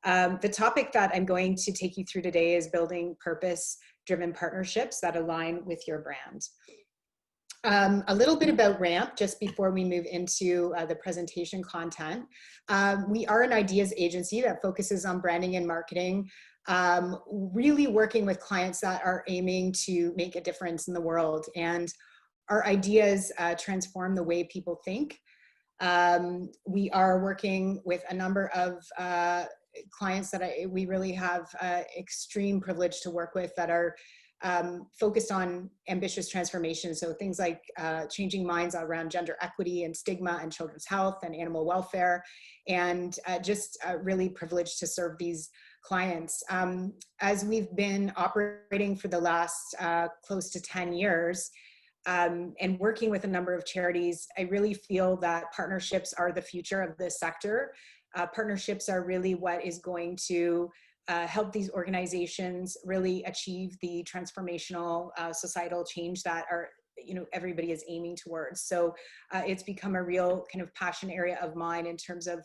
The topic that I'm going to take you through today is building purpose-driven partnerships that align with your brand. A little bit about RAMP just before we move into the presentation content. We are an ideas agency that focuses on branding and marketing, really working with clients that are aiming to make a difference in the world. And our ideas transform the way people think. We are working with a number of clients that we really have extreme privilege to work with that are focused on ambitious transformation. So things like changing minds around gender equity and stigma and children's health and animal welfare, and just really privileged to serve these clients. As we've been operating for the last close to 10 years, and working with a number of charities, I really feel that partnerships are the future of this sector. Partnerships are really what is going to help these organizations really achieve the transformational societal change that everybody is aiming towards. So it's become a real kind of passion area of mine in terms of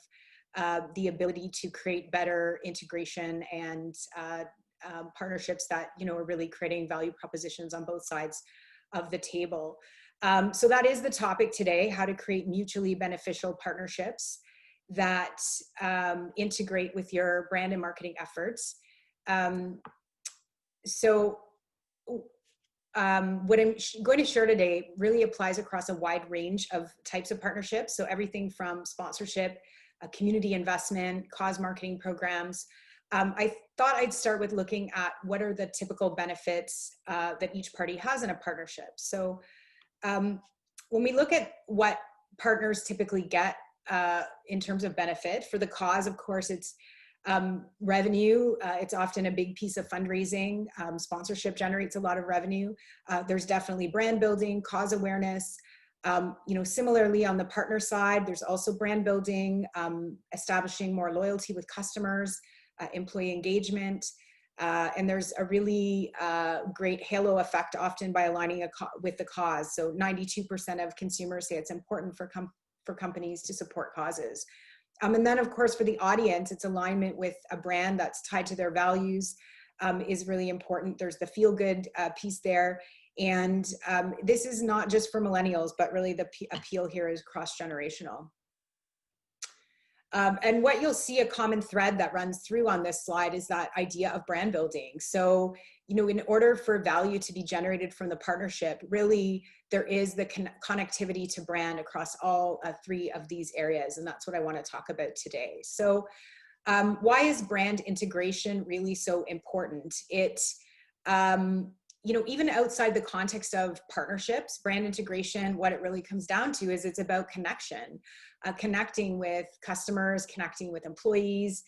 the ability to create better integration and partnerships that are really creating value propositions on both sides of the table. So that is the topic today: how to create mutually beneficial partnerships that integrate with your brand and marketing efforts. What I'm going to share today really applies across a wide range of types of partnerships. So everything from sponsorship, community investment, cause marketing programs. I thought I'd start with looking at what are the typical benefits that each party has in a partnership. So when we look at what partners typically get in terms of benefit, for the cause, of course, it's revenue. It's often a big piece of fundraising. Sponsorship generates a lot of revenue. There's definitely brand building, cause awareness. Similarly on the partner side, there's also brand building, establishing more loyalty with customers, employee engagement, and there's a really great halo effect often by aligning with the cause. So 92% of consumers say it's important for companies to support causes. And then of course for the audience, it's alignment with a brand that's tied to their values is really important. There's the feel good piece there. And this is not just for millennials, but really the appeal here is cross-generational. And what you'll see, a common thread that runs through on this slide, is that idea of brand building. So, in order for value to be generated from the partnership, really there is the connectivity to brand across all three of these areas. And that's what I want to talk about today. So why is brand integration really so important? Even outside the context of partnerships, brand integration, what it really comes down to is it's about connection, connecting with customers, connecting with employees,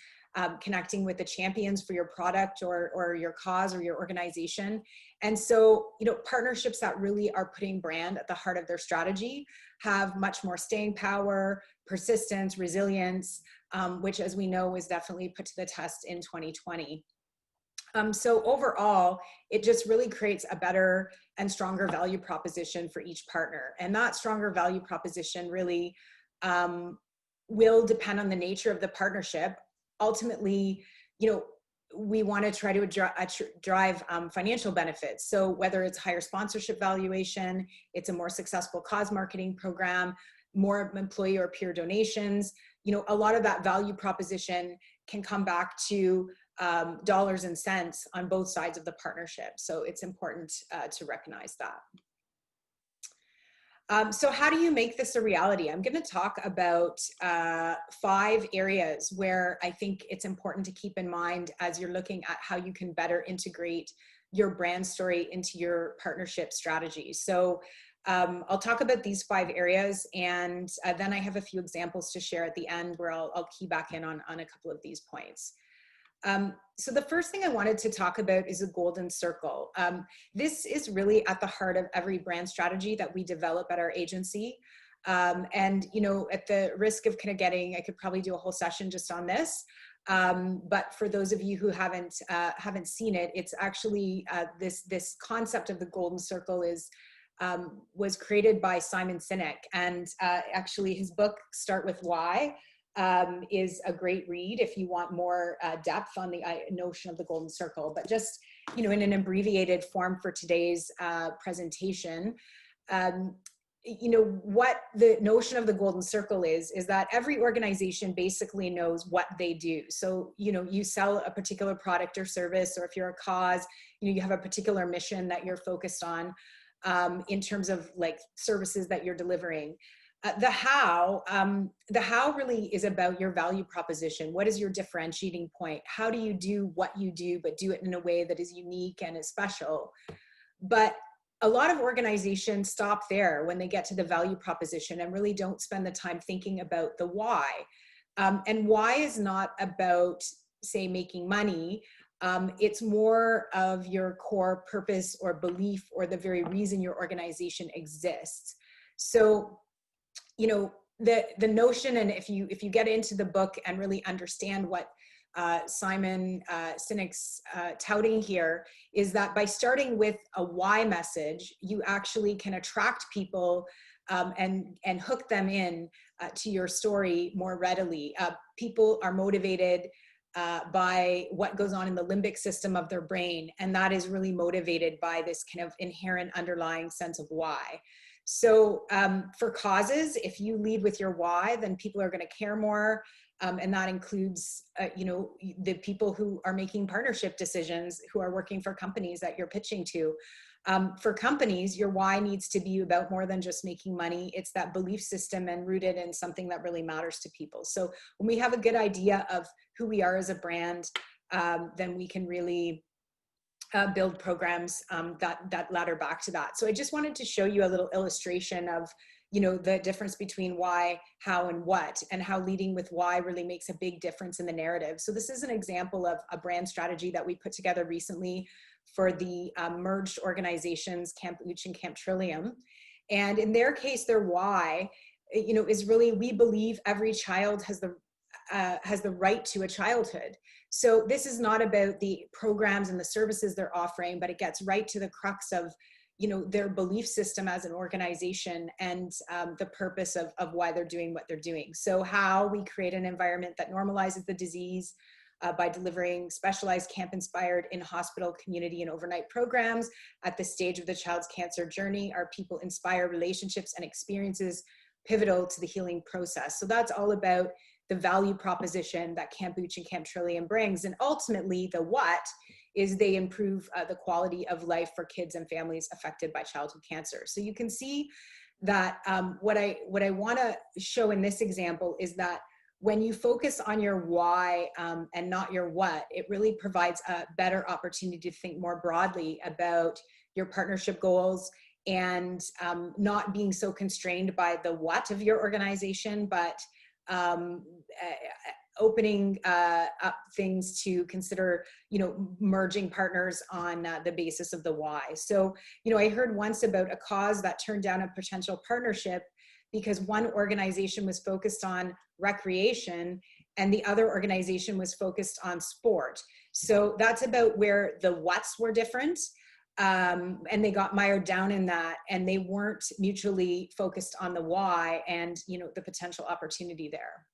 connecting with the champions for your product or your cause or your organization. And so, partnerships that really are putting brand at the heart of their strategy have much more staying power, persistence, resilience, which, as we know, was definitely put to the test in 2020. So overall, it just really creates a better and stronger value proposition for each partner. And that stronger value proposition really will depend on the nature of the partnership. Ultimately, we want to try to drive financial benefits. So whether it's higher sponsorship valuation, it's a more successful cause marketing program, more employee or peer donations, a lot of that value proposition can come back to dollars and cents on both sides of the partnership. So it's important to recognize that. So how do you make this a reality? I'm going to talk about 5 areas where I think it's important to keep in mind as you're looking at how you can better integrate your brand story into your partnership strategy. So I'll talk about these 5 areas, and then I have a few examples to share at the end where I'll key back in on a couple of these points. So the first thing I wanted to talk about is a golden circle. This is really at the heart of every brand strategy that we develop at our agency. And, at the risk of I could probably do a whole session just on this. But for those of you who haven't seen it, it's actually this concept of the golden circle was created by Simon Sinek, and actually his book Start With Why is a great read if you want more depth on the notion of the golden circle. But just, in an abbreviated form for today's presentation, what the notion of the golden circle is that every organization basically knows what they do. So, you sell a particular product or service, or if you're a cause, you have a particular mission that you're focused on in terms of like services that you're delivering. The how really is about your value proposition. What is your differentiating point? How do you do what you do, but do it in a way that is unique and is special? But a lot of organizations stop there when they get to the value proposition and really don't spend the time thinking about the why. And why is not about, say, making money. It's more of your core purpose or belief or the very reason your organization exists. So, the notion, and if you get into the book and really understand what Simon Sinek's touting here, is that by starting with a why message, you actually can attract people and hook them in to your story more readily. People are motivated by what goes on in the limbic system of their brain, and that is really motivated by this kind of inherent underlying sense of why. So for causes, if you lead with your why, then people are going to care more. And that includes, the people who are making partnership decisions, who are working for companies that you're pitching to. For companies, your why needs to be about more than just making money. It's that belief system and rooted in something that really matters to people. So when we have a good idea of who we are as a brand, then we can really build programs that ladder back to that. So I just wanted to show you a little illustration of, the difference between why, how, and what, and how leading with why really makes a big difference in the narrative. So this is an example of a brand strategy that we put together recently for the merged organizations, Camp Ooch and Camp Trillium. And in their case, their why, is really, we believe every child has the right to a childhood. So this is not about the programs and the services they're offering, but it gets right to the crux of, their belief system as an organization and the purpose of why they're doing what they're doing. So how we create an environment that normalizes the disease by delivering specialized camp-inspired in-hospital, community, and overnight programs at the stage of the child's cancer journey. Our people inspire relationships and experiences pivotal to the healing process. So that's all about the value proposition that Camp Ooch and Camp Trillium brings. And ultimately, the what is they improve the quality of life for kids and families affected by childhood cancer. So you can see that what I want to show in this example is that when you focus on your why and not your what, it really provides a better opportunity to think more broadly about your partnership goals and not being so constrained by the what of your organization, but opening up things to consider, merging partners on the basis of the why. So, I heard once about a cause that turned down a potential partnership because one organization was focused on recreation and the other organization was focused on sport. So that's about where the whats were different. And they got mired down in that, and they weren't mutually focused on the why and, the potential opportunity there.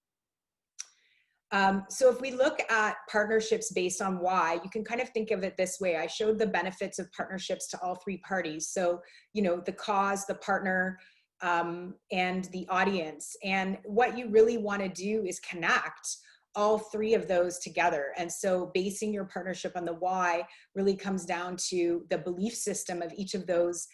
So if we look at partnerships based on why, you can kind of think of it this way. I showed the benefits of partnerships to all three parties. So, the cause, the partner, and the audience. And what you really want to do is connect all three of those together. And so basing your partnership on the why really comes down to the belief system of each of those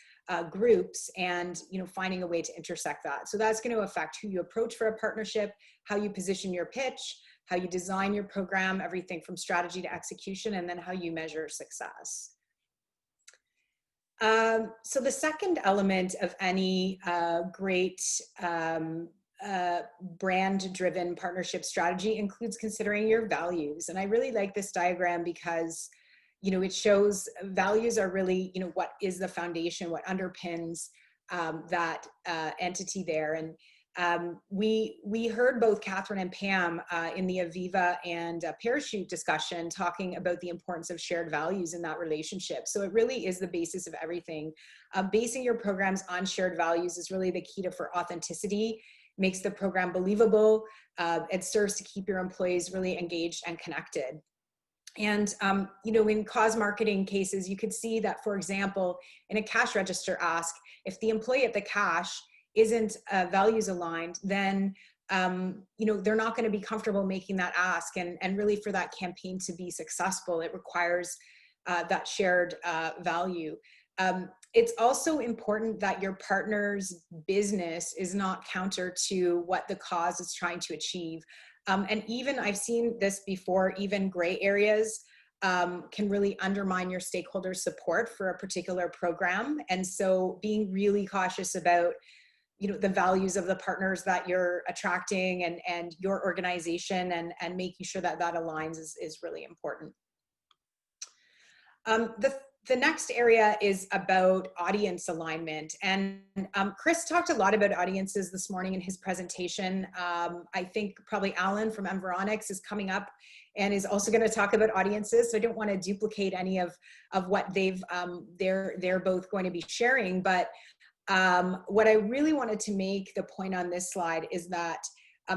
groups and, finding a way to intersect that. So that's going to affect who you approach for a partnership, how you position your pitch, how you design your program, everything from strategy to execution, and then how you measure success. So the second element of any great brand-driven partnership strategy includes considering your values. And I really like this diagram because, it shows values are really, what is the foundation, what underpins that entity there. And we heard both Catherine and Pam in the Aviva and Parachute discussion talking about the importance of shared values in that relationship. So it really is the basis of everything. Basing your programs on shared values is really the key for authenticity makes the program believable. It serves to keep your employees really engaged and connected. And, you know, in cause marketing cases, you could see that, for example, in a cash register ask, if the employee at the cash isn't values aligned, then, you know, they're not going to be comfortable making that ask. And really for that campaign to be successful, it requires that shared value. It's also important that your partner's business is not counter to what the cause is trying to achieve. And even I've seen this before, even gray areas can really undermine your stakeholders' support for a particular program. And so being really cautious about, you know, the values of the partners that you're attracting and your organization and making sure that that aligns is really important. The next area is about audience alignment. And Chris talked a lot about audiences this morning in his presentation. I think probably Alan from Environics is coming up and is also going to talk about audiences. So I don't want to duplicate any of what they're both going to be sharing. But what I really wanted to make the point on this slide is that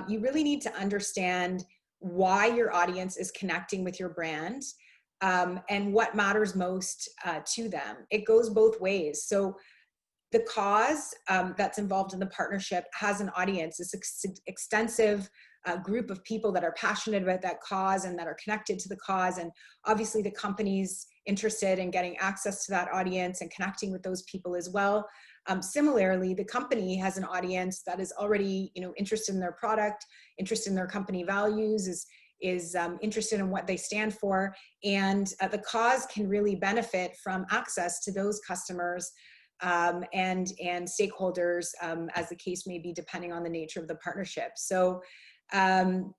you really need to understand why your audience is connecting with your brand. And what matters most to them. It goes both ways. So the cause that's involved in the partnership has an audience. It's an extensive group of people that are passionate about that cause and that are connected to the cause. And obviously the company's interested in getting access to that audience and connecting with those people as well. Similarly, the company has an audience that is already, you know, interested in their product, interested in their company values, is interested in what they stand for, and the cause can really benefit from access to those customers and stakeholders, as the case may be, depending on the nature of the partnership. So you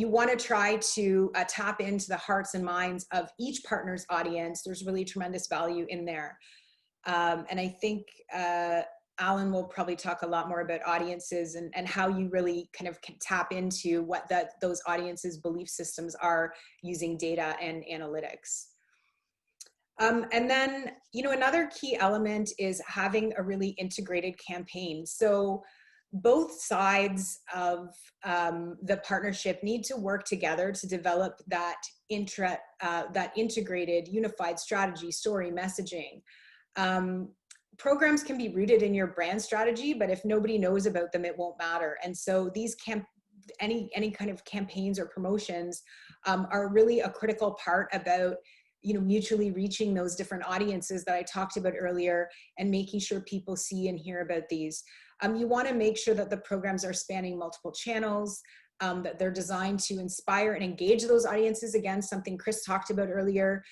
want to try to tap into the hearts and minds of each partner's audience. There's really tremendous value in there, and I think Alan will probably talk a lot more about audiences and how you really kind of can tap into what those audiences' belief systems are using data and analytics. And then, you know, another key element is having a really integrated campaign. So both sides of the partnership need to work together to develop that integrated, unified strategy, story, messaging. Programs can be rooted in your brand strategy, but if nobody knows about them, it won't matter. And so these any kind of campaigns or promotions are really a critical part about, you know, mutually reaching those different audiences that I talked about earlier and making sure people see and hear about these. You want to make sure that the programs are spanning multiple channels, that they're designed to inspire and engage those audiences. Again, something Chris talked about earlier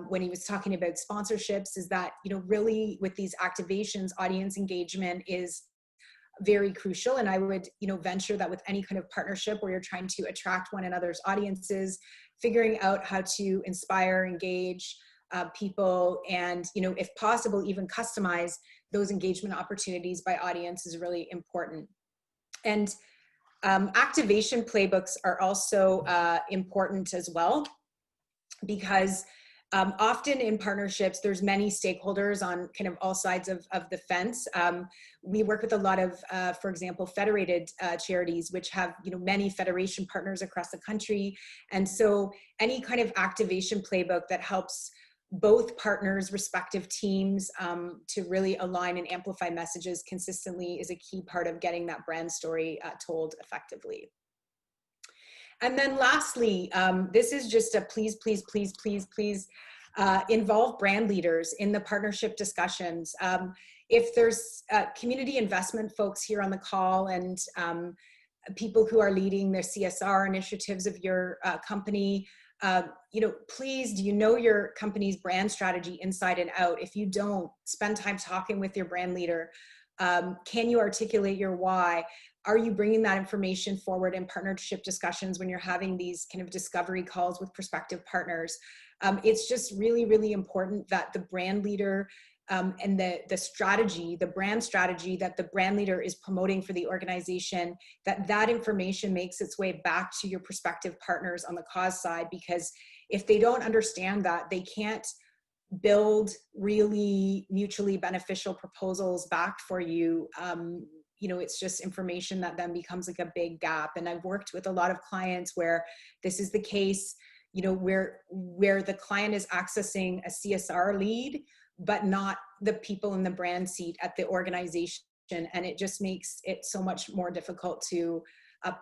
when he was talking about sponsorships, is that, you know, really with these activations, audience engagement is very crucial. And I would, you know, venture that with any kind of partnership where you're trying to attract one another's audiences, figuring out how to inspire, engage people, and, you know, if possible, even customize those engagement opportunities by audience is really important. And activation playbooks are also important as well, because often in partnerships, there's many stakeholders on kind of all sides of the fence. We work with a lot of, for example, federated charities, which have, you know, many federation partners across the country. And so any kind of activation playbook that helps both partners' respective teams to really align and amplify messages consistently is a key part of getting that brand story told effectively. And then lastly, this is just a please, please, please, please, please involve brand leaders in the partnership discussions. If there's community investment folks here on the call and people who are leading their CSR initiatives of your company, you know, please, do you know your company's brand strategy inside and out? If you don't, spend time talking with your brand leader. Can you articulate your why? Are you bringing that information forward in partnership discussions when you're having these kind of discovery calls with prospective partners? It's just really, really important that the brand leader and the strategy, the brand strategy that the brand leader is promoting for the organization, that information makes its way back to your prospective partners on the cause side, because if they don't understand that, they can't build really mutually beneficial proposals back for you, you know, it's just information that then becomes like a big gap. And I've worked with a lot of clients where this is the case, you know, where the client is accessing a CSR lead, but not the people in the brand seat at the organization. And it just makes it so much more difficult to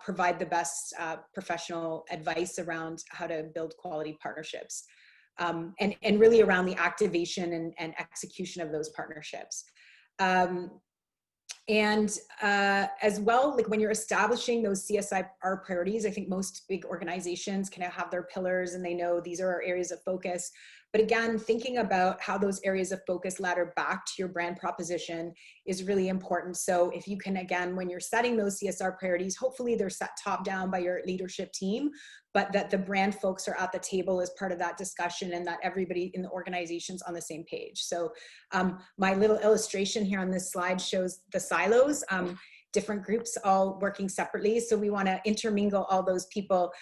provide the best professional advice around how to build quality partnerships. And really around the activation and execution of those partnerships. As well, like when you're establishing those CSR priorities, I think most big organizations can have their pillars and they know these are our areas of focus. But again, thinking about how those areas of focus ladder back to your brand proposition is really important. So if you can, again, when you're setting those CSR priorities, hopefully they're set top down by your leadership team, but that the brand folks are at the table as part of that discussion and that everybody in the organization's on the same page. So my little illustration here on this slide shows the silos. Different groups all working separately. So we want to intermingle all those people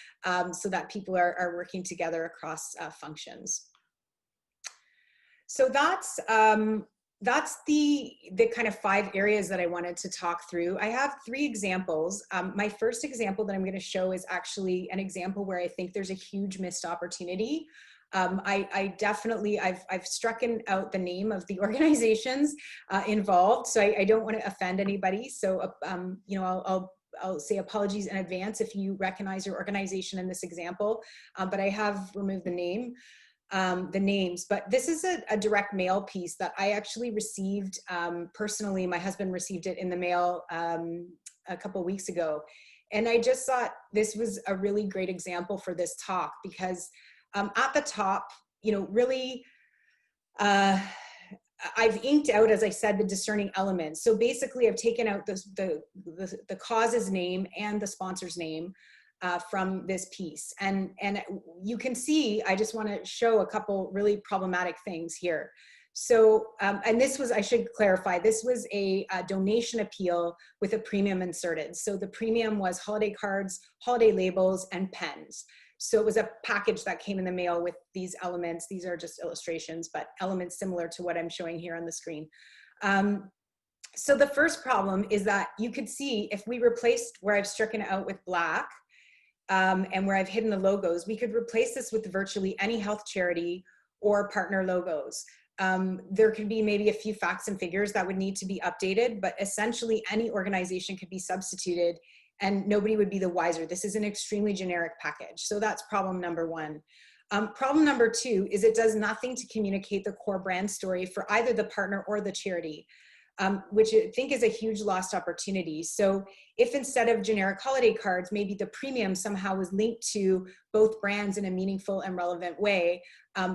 so that people are working together across functions. So that's the kind of 5 areas that I wanted to talk through. I have 3 examples. My first example that I'm going to show is actually an example where I think there's a huge missed opportunity. I've struck out the name of the organizations involved, so I don't want to offend anybody. So, you know, I'll say apologies in advance if you recognize your organization in this example, but I have removed the names. But this is a direct mail piece that I actually received personally. My husband received it in the mail a couple of weeks ago. And I just thought this was a really great example for this talk because at the top, you know, really, I've inked out, as I said, the discerning elements. So basically I've taken out the cause's name and the sponsor's name from this piece. And you can see, I just want to show a couple really problematic things here. So, and this was, I should clarify, this was a donation appeal with a premium inserted. So the premium was holiday cards, holiday labels, and pens. So it was a package that came in the mail with these elements. These are just illustrations, but elements similar to what I'm showing here on the screen. So the first problem is that you could see if we replaced where I've stricken it out with black and where I've hidden the logos, we could replace this with virtually any health charity or partner logos. There could be maybe a few facts and figures that would need to be updated, but essentially any organization could be substituted and nobody would be the wiser. This is an extremely generic package. So that's problem number 1. Problem number 2 is it does nothing to communicate the core brand story for either the partner or the charity, which I think is a huge lost opportunity. So if instead of generic holiday cards, maybe the premium somehow was linked to both brands in a meaningful and relevant way,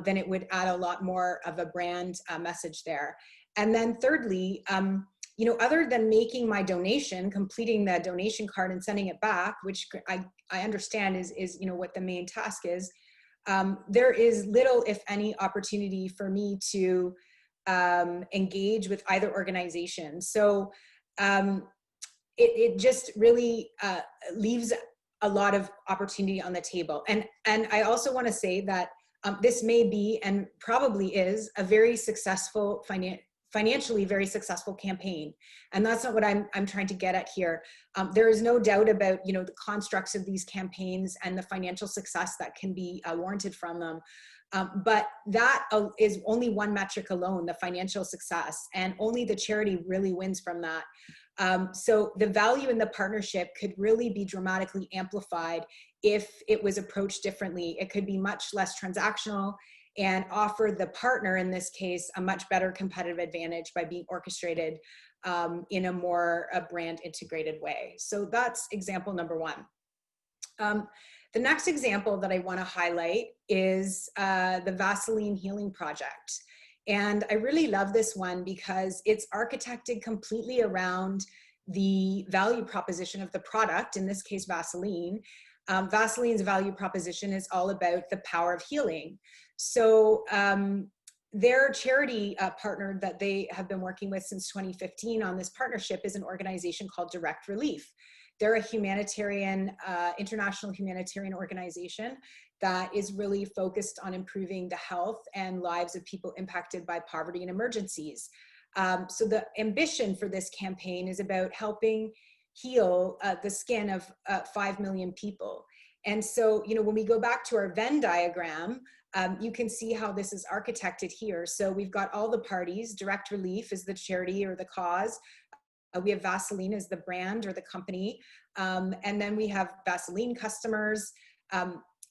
then it would add a lot more of a brand message there. And then thirdly, you know, other than making my donation, completing the donation card and sending it back, which I understand is you know, what the main task is, there is little, if any, opportunity for me to engage with either organization. So it just really leaves a lot of opportunity on the table. And I also want to say that this may be, and probably is, a very successful financially very successful campaign. And that's not what I'm trying to get at here. There is no doubt about, you know, the constructs of these campaigns and the financial success that can be warranted from them. But that is only one metric alone, the financial success, and only the charity really wins from that. So the value in the partnership could really be dramatically amplified if it was approached differently. It could be much less transactional and offer the partner, in this case, a much better competitive advantage by being orchestrated in a more brand integrated way. So that's example number 1. The next example that I want to highlight is the Vaseline Healing Project. And I really love this one because it's architected completely around the value proposition of the product, in this case, Vaseline. Vaseline's value proposition is all about the power of healing. So their charity partner that they have been working with since 2015 on this partnership is an organization called Direct Relief. They're a humanitarian, international humanitarian organization that is really focused on improving the health and lives of people impacted by poverty and emergencies. So the ambition for this campaign is about helping heal the skin of 5 million people. And so, you know, when we go back to our Venn diagram, you can see how this is architected here. So we've got all the parties. Direct Relief is the charity or the cause. We have Vaseline as the brand or the company. And then we have Vaseline customers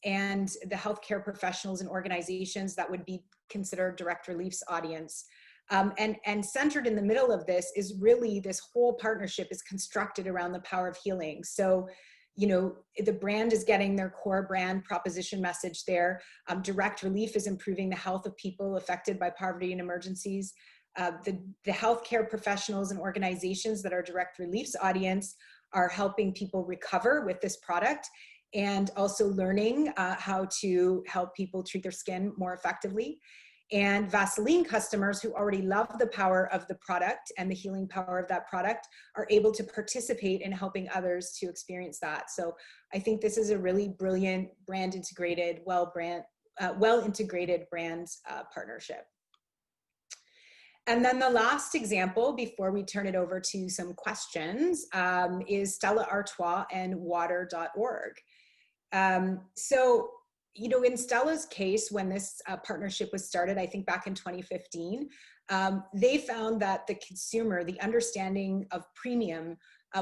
and the healthcare professionals and organizations that would be considered Direct Relief's audience. And centered in the middle of this is really this whole partnership is constructed around the power of healing. So, you know, the brand is getting their core brand proposition message there. Direct Relief is improving the health of people affected by poverty and emergencies. The healthcare professionals and organizations that are Direct Relief's audience are helping people recover with this product and also learning how to help people treat their skin more effectively. And Vaseline customers who already love the power of the product and the healing power of that product are able to participate in helping others to experience that. So I think this is a really brilliant brand integrated, well integrated brand partnership. And then the last example before we turn it over to some questions is Stella Artois and Waterorg. So, you know, in Stella's case, when this partnership was started, I think back in 2015, they found that the consumer, the understanding of premium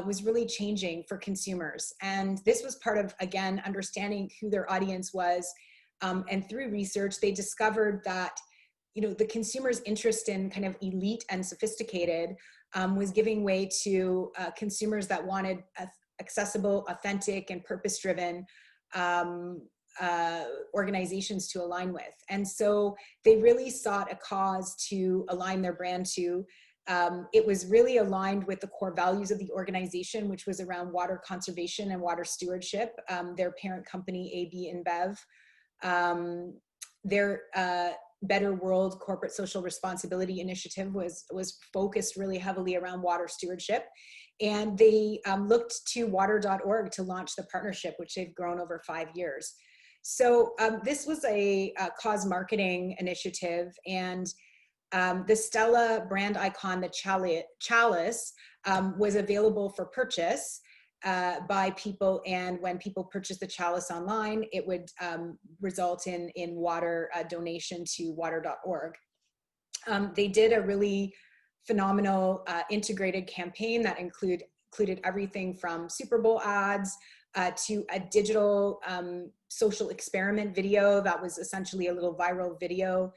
was really changing for consumers. And this was part of, again, understanding who their audience was. And through research, they discovered that, you know, the consumer's interest in kind of elite and sophisticated was giving way to consumers that wanted accessible, authentic, and purpose-driven organizations to align with. And so they really sought a cause to align their brand to. It was really aligned with the core values of the organization, which was around water conservation and water stewardship. Their parent company, AB InBev, their Better World Corporate Social Responsibility Initiative was focused really heavily around water stewardship. And they looked to Water.org to launch the partnership, which they've grown over 5 years. So this was a cause marketing initiative, and the Stella brand icon, the chalice, was available for purchase by people, and when people purchased the chalice online, it would result in water donation to Water.org. They did a really phenomenal integrated campaign that included everything from Super Bowl ads to a digital social experiment video that was essentially a little viral video,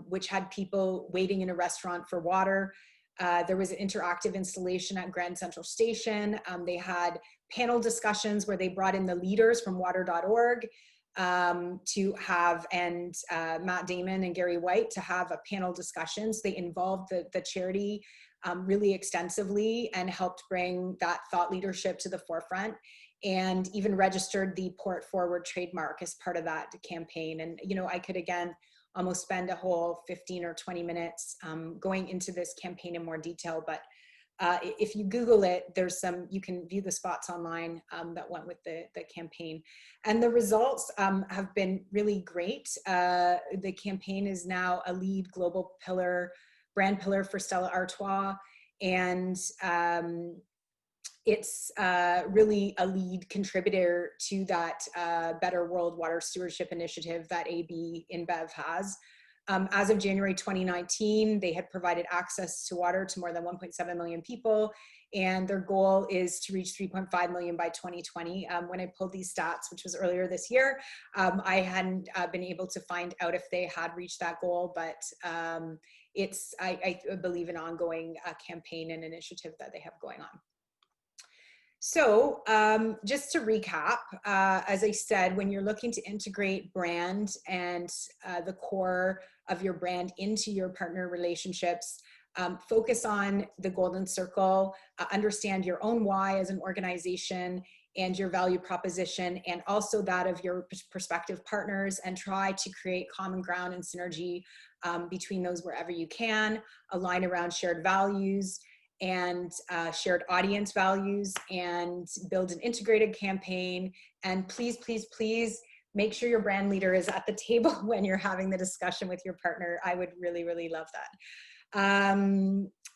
which had people waiting in a restaurant for water. There was an interactive installation at Grand Central Station. They had panel discussions where they brought in the leaders from Water.org to have, and Matt Damon and Gary White to have a panel discussions. They involved the charity really extensively and helped bring that thought leadership to the forefront, and even registered the Port Forward trademark as part of that campaign. And, you know, I could again almost spend a whole 15 or 20 minutes going into this campaign in more detail, but if you Google it, you can view the spots online that went with the campaign. And the results have been really great. The campaign is now a lead global brand pillar for Stella Artois, and it's really a lead contributor to that Better World Water Stewardship Initiative that AB InBev has. As of January 2019, they had provided access to water to more than 1.7 million people, and their goal is to reach 3.5 million by 2020. When I pulled these stats, which was earlier this year, I hadn't been able to find out if they had reached that goal, but it's, I believe, an ongoing campaign and initiative that they have going on. So just to recap, as I said, when you're looking to integrate brand and the core of your brand into your partner relationships, focus on the golden circle, understand your own why as an organization and your value proposition, and also that of your prospective partners, and try to create common ground and synergy between those wherever you can, align around shared values, and shared audience values, and build an integrated campaign. And please, please, please make sure your brand leader is at the table when you're having the discussion with your partner. I would really, really love that.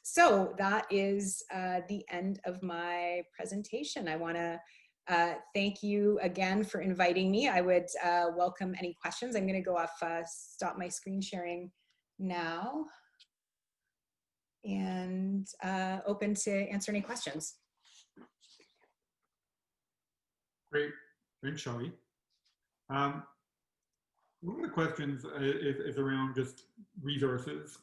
So that is the end of my presentation. I want to thank you again for inviting me. I would welcome any questions. I'm going to go off, stop my screen sharing now, and open to answer any questions. Great, thanks, Shelley. One of the questions is around just resources.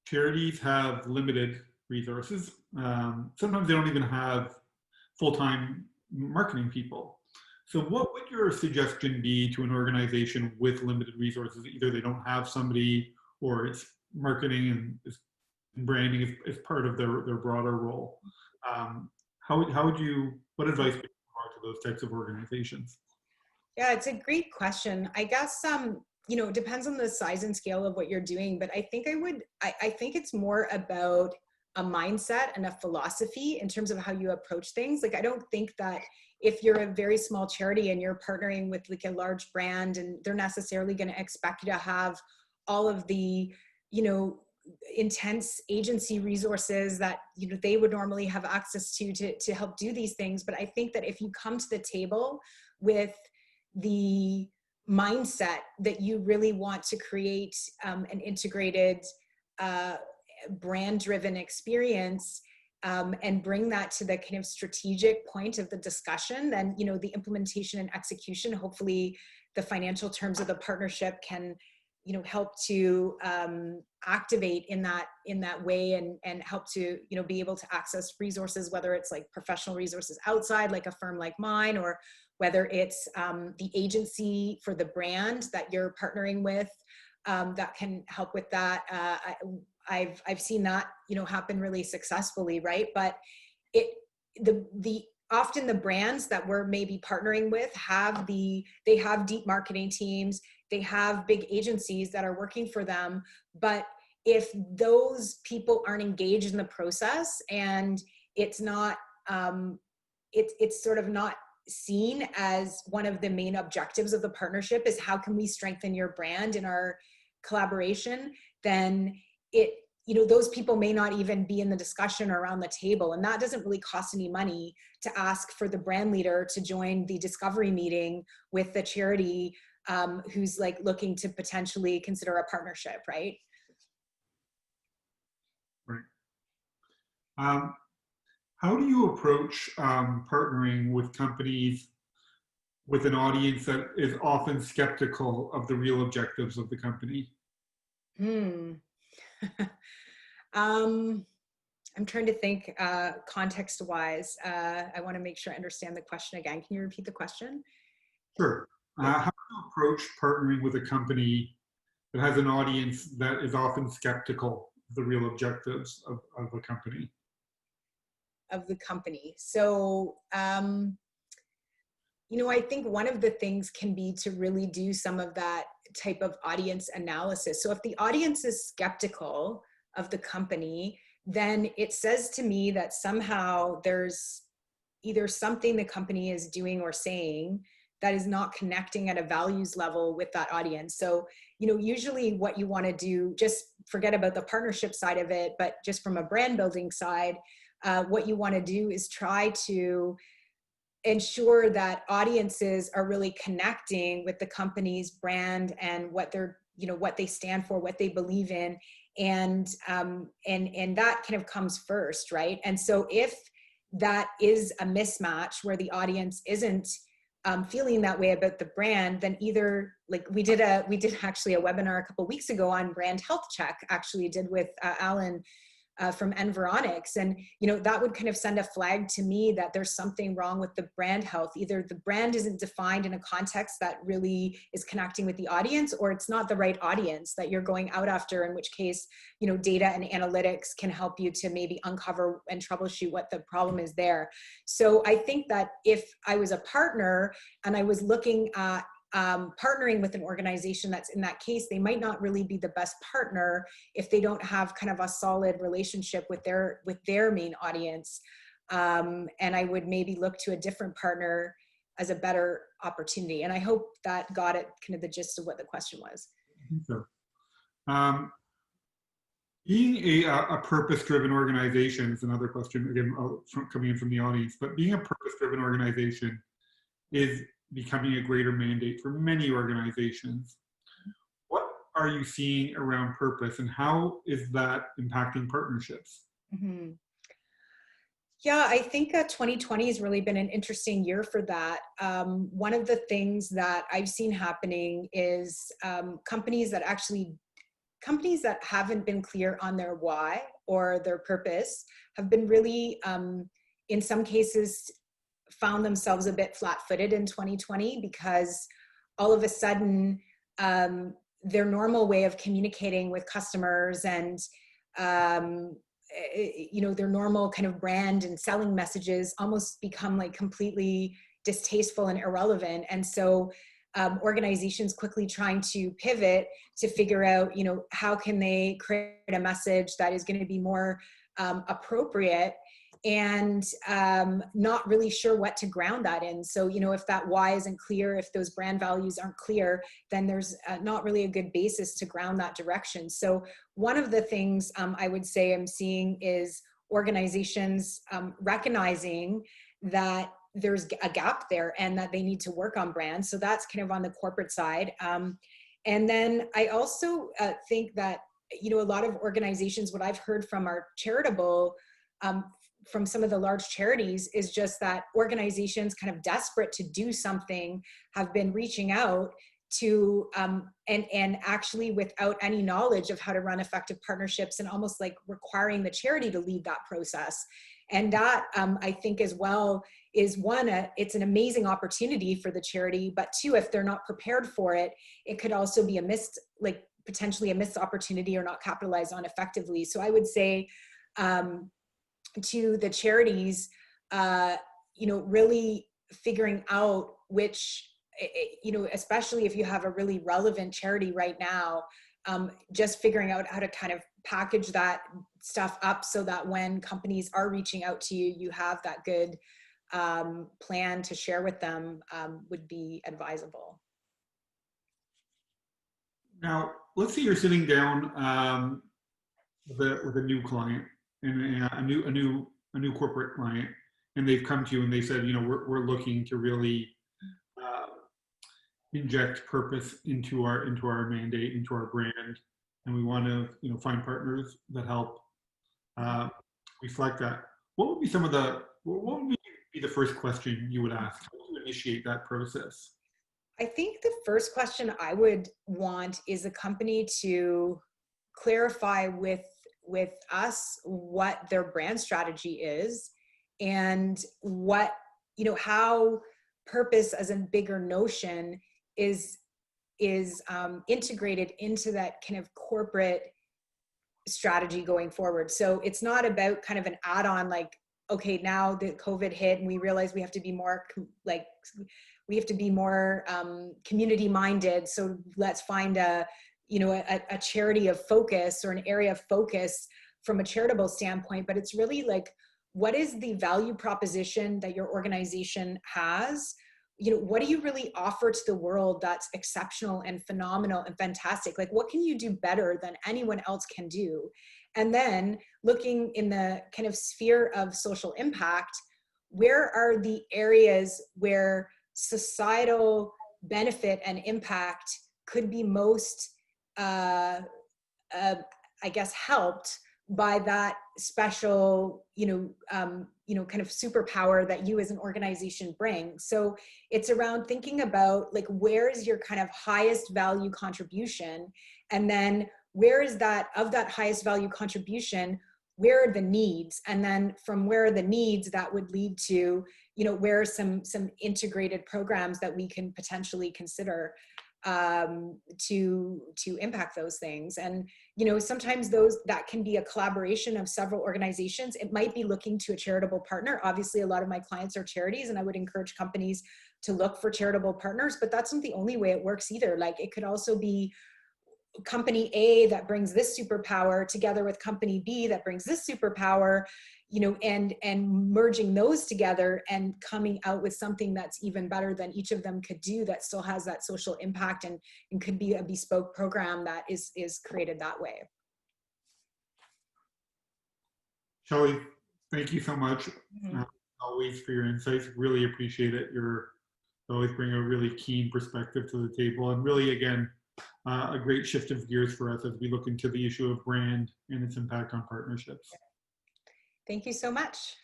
Charities have limited resources. Sometimes they don't even have full-time marketing people. So what would your suggestion be to an organization with limited resources? Either they don't have somebody, or it's marketing and branding is part of their broader role. What advice would you provide to those types of organizations? Yeah, it's a great question. I guess, it depends on the size and scale of what you're doing, but I think I think it's more about a mindset and a philosophy in terms of how you approach things. Like, I don't think that if you're a very small charity and you're partnering with like a large brand, and they're necessarily going to expect you to have all of the, intense agency resources that, they would normally have access to help do these things. But I think that if you come to the table with the mindset that you really want to create an integrated, brand-driven experience, and bring that to the kind of strategic point of the discussion, then the implementation and execution, hopefully the financial terms of the partnership can help to activate in that way, and help to be able to access resources, whether it's like professional resources outside, like a firm like mine, or whether it's the agency for the brand that you're partnering with that can help with that. I've seen that happen really successfully, right? But often the brands that we're maybe partnering with they have deep marketing teams, they have big agencies that are working for them. But if those people aren't engaged in the process, and it's not, it's sort of not seen as one of the main objectives of the partnership is how can we strengthen your brand in our collaboration, then those people may not even be in the discussion or around the table. And that doesn't really cost any money to ask for the brand leader to join the discovery meeting with the charity who's like looking to potentially consider a partnership, right? Right. How do you approach partnering with companies with an audience that is often skeptical of the real objectives of the company? I'm trying to think context-wise. I want to make sure I understand the question again. Can you repeat the question? Sure. How do you approach partnering with a company that has an audience that is often skeptical of the real objectives of a company? So, I think one of the things can be to really do some of that type of audience analysis. So if the audience is skeptical of the company, then it says to me that somehow there's either something the company is doing or saying that is not connecting at a values level with that audience. So, usually what you want to do, just forget about the partnership side of it, but just from a brand building side, what you want to do is try to ensure that audiences are really connecting with the company's brand and what they're, what they stand for, what they believe in. And that kind of comes first, right? And so if that is a mismatch where the audience isn't feeling that way about the brand, then either, like we did actually a webinar a couple of weeks ago on brand health check, actually did with Alan from Environics. And, that would kind of send a flag to me that there's something wrong with the brand health. Either the brand isn't defined in a context that really is connecting with the audience, or it's not the right audience that you're going out after, in which case, data and analytics can help you to maybe uncover and troubleshoot what the problem is there. So I think that if I was a partner and I was looking at partnering with an organization that's in that case, they might not really be the best partner if they don't have kind of a solid relationship with their main audience. And I would maybe look to a different partner as a better opportunity. And I hope that got at kind of the gist of what the question was. I think so. Being a purpose-driven organization is another question, again, coming in from the audience, but being a purpose-driven organization is becoming a greater mandate for many organizations. What are you seeing around purpose, and how is that impacting partnerships? Mm-hmm. Yeah, I think 2020 has really been an interesting year for that. One of the things that I've seen happening is companies that haven't been clear on their why or their purpose have been really, in some cases, found themselves a bit flat-footed in 2020 because all of a sudden their normal way of communicating with customers and their normal kind of brand and selling messages almost become like completely distasteful and irrelevant. And so organizations quickly trying to pivot to figure out, how can they create a message that is going to be more appropriate, and not really sure what to ground that in. So, if that why isn't clear, if those brand values aren't clear, then there's not really a good basis to ground that direction. So one of the things I would say I'm seeing is organizations recognizing that there's a gap there and that they need to work on brand. So that's kind of on the corporate side. And then I also think that, a lot of organizations, what I've heard from our charitable, from some of the large charities, is just that organizations kind of desperate to do something have been reaching out to, and actually without any knowledge of how to run effective partnerships, and almost like requiring the charity to lead that process. And that I think as well is one, it's an amazing opportunity for the charity, but two, if they're not prepared for it, it could also be potentially a missed opportunity or not capitalized on effectively. So I would say to the charities, really figuring out which, especially if you have a really relevant charity right now, just figuring out how to kind of package that stuff up so that when companies are reaching out to you, you have that good plan to share with them would be advisable. Now, let's say you're sitting down with a new client and a new corporate client, and they've come to you and they said, we're looking to really inject purpose into our mandate, into our brand, and we want to find partners that help reflect that. What would be the first question you would ask? How do you initiate that process? I think the first question I would want is a company to clarify with us what their brand strategy is, and what, how purpose as a bigger notion is integrated into that kind of corporate strategy going forward. So it's not about kind of an add-on, like, okay, now that COVID hit and we realize we have to be more community minded. So let's find a charity of focus or an area of focus from a charitable standpoint. But it's really like, what is the value proposition that your organization has? What do you really offer to the world that's exceptional and phenomenal and fantastic? Like, what can you do better than anyone else can do? And then looking in the kind of sphere of social impact, where are the areas where societal benefit and impact could be most, helped by that special, kind of superpower that you as an organization bring. So it's around thinking about, like, where is your kind of highest value contribution? And then where is that, of that highest value contribution, where are the needs? And then from where are the needs, that would lead to, where are some integrated programs that we can potentially consider to impact those things. And sometimes that can be a collaboration of several organizations. It might be looking to a charitable partner. Obviously, a lot of my clients are charities, and I would encourage companies to look for charitable partners, but that's not the only way it works either. Like it could also be company A that brings this superpower together with company B that brings this superpower, you know, and merging those together and coming out with something that's even better than each of them could do, that still has that social impact and could be a bespoke program that is created that way. Shelley, thank you so much always for your insights. Really appreciate it. You're always bring a really keen perspective to the table, and really, again, a great shift of gears for us as we look into the issue of brand and its impact on partnerships. Thank you so much.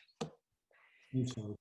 Thanks, Shelley.